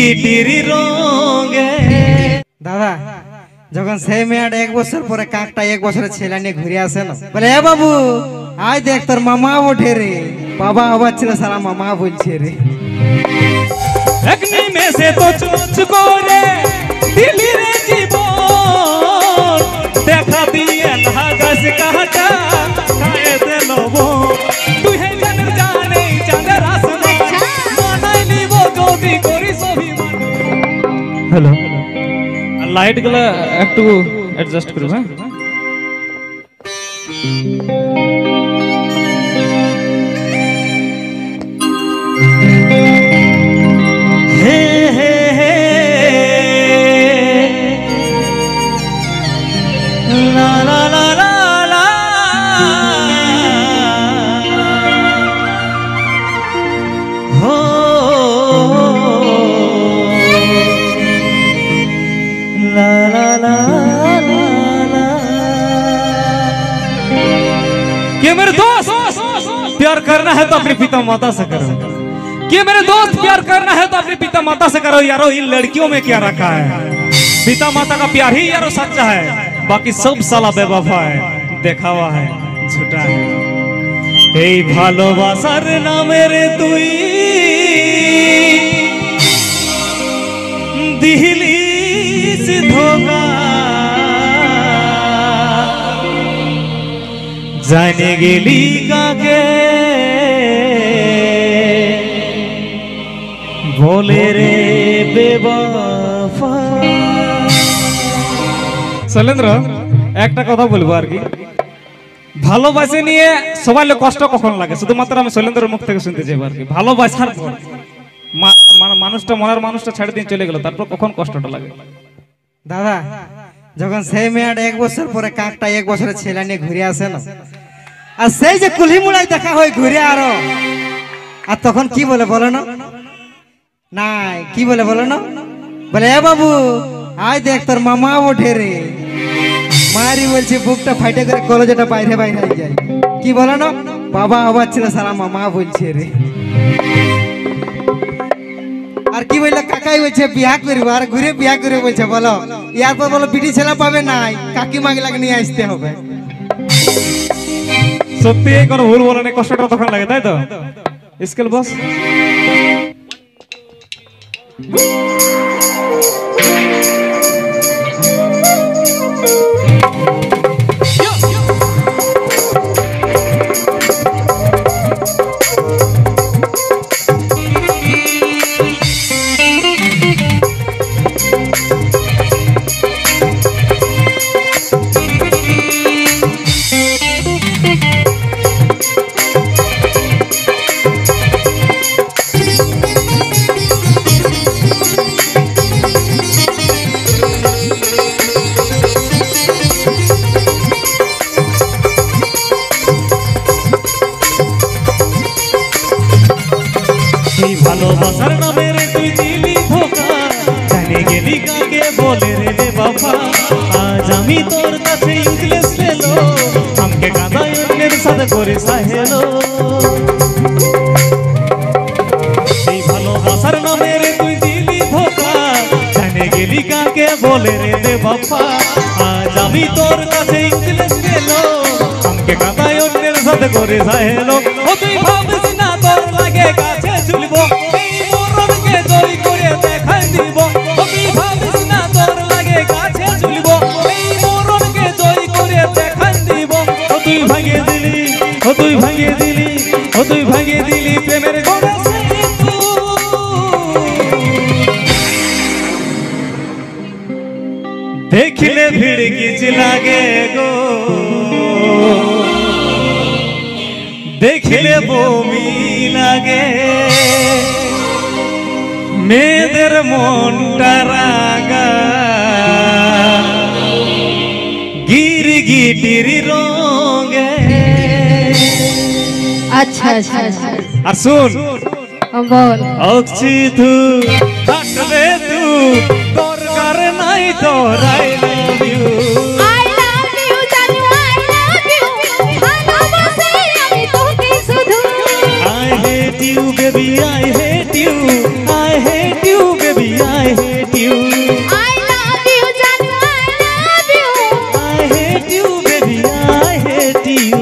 গিটির রঙে। দাদা যখন সেই মেয়েটা 1 বছর পরে কাকটা 1 বছরের ছেলে নিয়ে ঘুরে আসে না, বলে এ বাবু আয় দেখ তোর মামা ওঠে রে। বাবা আবার ছিল সারা মামা বলছে রে। এক নিমেষে তো চুচ করে দিলি রে জীবন, দেখা দিয়ে লাগাস কাটা খায়ে দিল তুই হে জানের জানে চাঁদের আসমান মানাই নিব যদি করিস অভিমান। হ্যালো, লাইট গুলো একটু অ্যাডজাস্ট করব। হ্যাঁ कि मेरे दोस्त प्यार करना है तो अपने पिता माता से करो। कि मेरे दोस्त प्यार करना है तो अपने पिता माता से करो। यारो इन लड़कियों में क्या रखा है, पिता माता का प्यार ही यारो सच्चा है, बाकी सब साला बेवफा है, देखा हुआ है, झूठा है। এই ভালোবাসার নামের তুই দিলিস ধোকা, জানে গেলি কাকে বলে রে বেবফা। শৈলেন্দ্র একটা কথা বলবো আর কি, ভালোবাসে নিয়ে সবাই কষ্ট কখন লাগে শুধুমাত্র আমি শৈলেন্দ্রের মুখ থেকে শুনতে চাইবো আর কি। ভালোবাসার পর মানুষটা মনের মানুষটা ছেড়ে দিয়ে চলে গেল, তারপর কখন কষ্টটা লাগে। দাদা যখন সেই মেয়েটা 1 বছর পরে কাকটা 1 বছরের ছেলে নিয়ে ঘুরে আসে না, আর সেই যে কুলি মুড়াই দেখা হয় ঘুরে আরো, আর তখন কি বলে বলো না, নাই কি বলে বলো না, বলে এ বাবু আয় দেখ তোর মামা ওঠে রে। মারি বলছে বুকটা ফাইটে করে কলেজটা বাইরে বাইরে যায়। কি বলো না, বাবা আবার ছিল সারা মামা বলছে রে। আর কি বললো, কাকাই বলছে বিয়া করবো, আর ঘুরে বিয়া করে বলছে বলো, ইয়ার পর বলো বিটি ছেলে পাবে নাই, কাকি মাগলাকে নিয়ে আসতে হবে। সত্যি কোনো ভুল বলে না, কষ্টটা তখন লাগে, তাই তো? স্কেল বস ভালোবাসার নামে রে তুই দিলি ধোকা, জানে গেলি কাকে বলে রে বেবফা। আজ আমি তোর কাছে ইউজলেস ফেলো, আমাকে কাঁদায় অন্যের সাথে করে সাহেলো। এই ভালোবাসার নামে রে তুই দিলি ধোকা, জানে গেলি কাকে বলে রে বেবফা। আজ আমি তোর কাছে ইউজলেস ফেলো, আমাকে কাঁদায় অন্যের সাথে করে সাহেলো। ও তুই ভাবিস না তোর লাগে কাছে চলবো, এই মরণকে জয় করে দেখাই দিব। আমি ভাবিস না তোর লাগে কাছে চলবো, এই মরণকে জয় করে দেখাই দিব। ও তুই ভাঙিয়ে দিলি, ও তুই ভাঙিয়ে দিলি, ও তুই ভাঙিয়ে দিলি প্রেমের ঘোড়া। দেখলে ভিড় কিচ লাগে গো, দেখলে বমি লাগে, মেয়েদের মনটা রাগা গিরগিটির রঙে। আচ্ছা আচ্ছা আর শুন বল, অক্সি তু থাকবে তু দরকার নাই তোর। I love you, I love you জানু, আই লাভ ইউ, ভালোবাসি আমি তোকে শুধু। I hate you baby, I hate you, I hate you baby, I hate you. I love you, Janu, I love you. I hate you, baby, I hate you.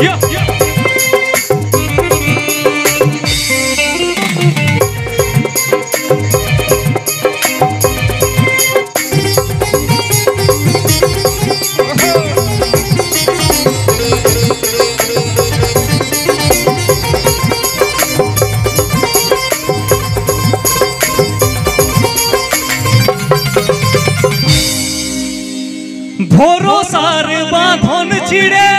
Yeah, yeah. ভরসার বাঁধন ছিড়ে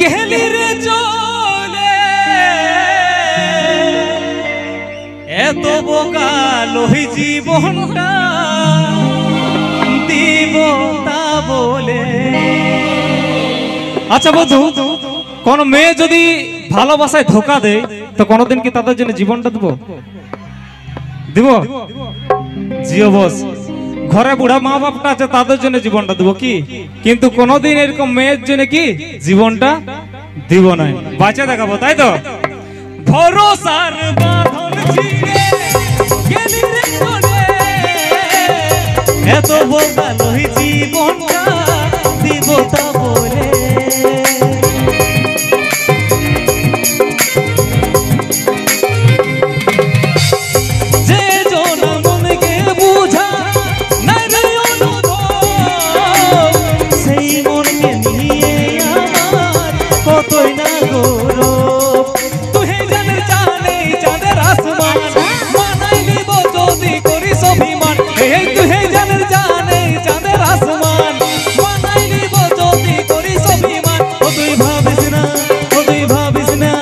গেলি রে চলে, এত বোকা লোহি জীবনটা দিব তা বলে। আচ্ছা বন্ধু, কোন মেয়ে যদি ভালোবাসায় ধোকা দেয় তো কোনোদিন কি তাদের জন্য জীবনটা দিব? দিব? জিও বস, ঘরে বুড়া মা বাপটা আছে তাদের জন্য জীবনটা দিব কি, কিন্তু কোনোদিন এরকম মেয়ের জন্য কি জীবনটা দিব না, বাঁচা দেখাবো, তাই তো? ভরসার বাঁধন ছিঁড়ে গেলি রে চলে, এত বোকা লোহি জীবনটা দিব তা বলে। যে জনা মনকে বুঝা নাই রে অনুভব, সেই মনকে নিয়ে আমার কতই না গৌরব। তুই জানে জানে চাঁদের আসমান, মানাই নিব যদি করিস অভিমান। এই তুই জানে জানে চাঁদের আসমান, মানাই নিব যদি করিস অভিমান। ও তুই ভাবিস না, ও তুই ভাবিস না,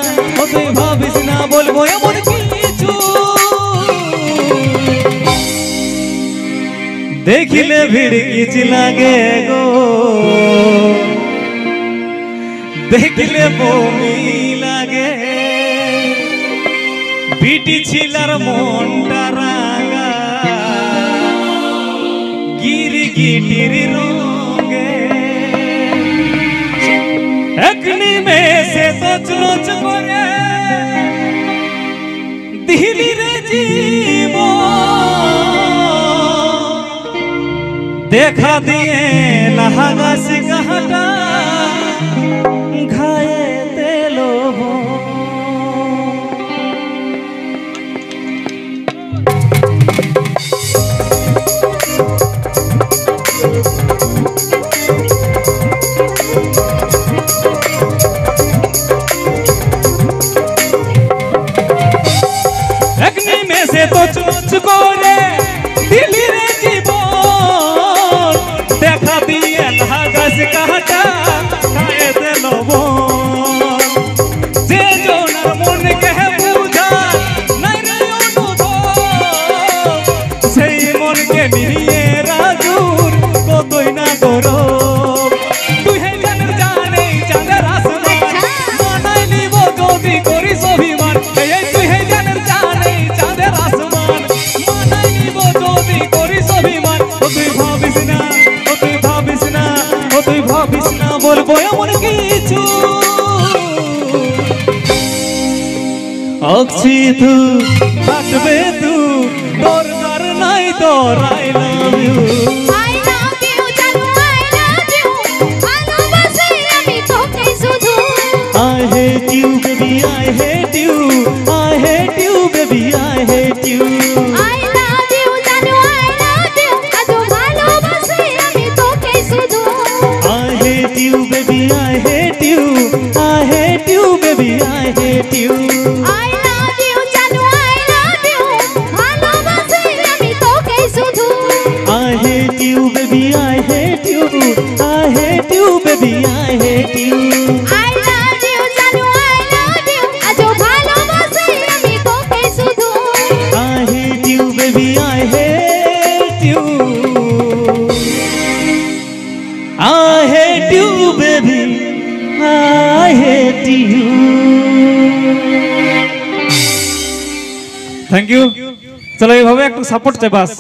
ও তুই ভাবিস না বলবো এমন কিছু, দেখিলে ভিড় কিচ লাগে গো, দেখিলে বমি লাগে। বিটি ছিলার মনটা রাঙা গিরগিটির রঙে, এক নিমেষে তছনছ করে দিলি রে জীবন। দেখা দিয়ে লাহাগাস কাহাটা ঘায়ে তেলো। এক নিমেষে তছনছ করে দিলি রে জীবন, দেখা দিয়ে লাগাস কাটা খায়ে দিল বন। যে জনার মনকে বুঝা নাই রে অনুভব, সেই মনকে নিয়ে রাজুর কতই না গৌরব। তুই জানের জানে চাঁদের আসমান, মানাই নিব যদি করিস অভিমান। এই তুই জানের জানে চাঁদের আসমান, মানাই নিব যদি করিস অভিমান। ও তুই ভাবিস না, ও তুই ভাবিস না, ও তুই ভাবিস না বলবো এমন কিছু, অক্সি তু থাকবে তু, দরকার নাই তোর I love you. I love you, Janu, I love you. ভালোবাসি আমি তোকে শুধু। I hate you, baby, I hate you. I hate you, baby, I hate you. I love you, Janu, I love you. আজ ভালোবাসি আমি তোকে শুধু। I hate you, baby, I hate you. I hate you, baby, I hate you. I love you, Janu, I love you. ভালোবাসি আমি তোকে শুধু। I hate you, baby, I hate you. I hate you, baby, I hate you. I love you, Janu, I love you. আজ ভালোবাসি আমি তোকে শুধু। I hate you, baby, I hate you. I hate you, baby, I hate you. Thank you. চলো এইভাবে একটু support চাই বাস।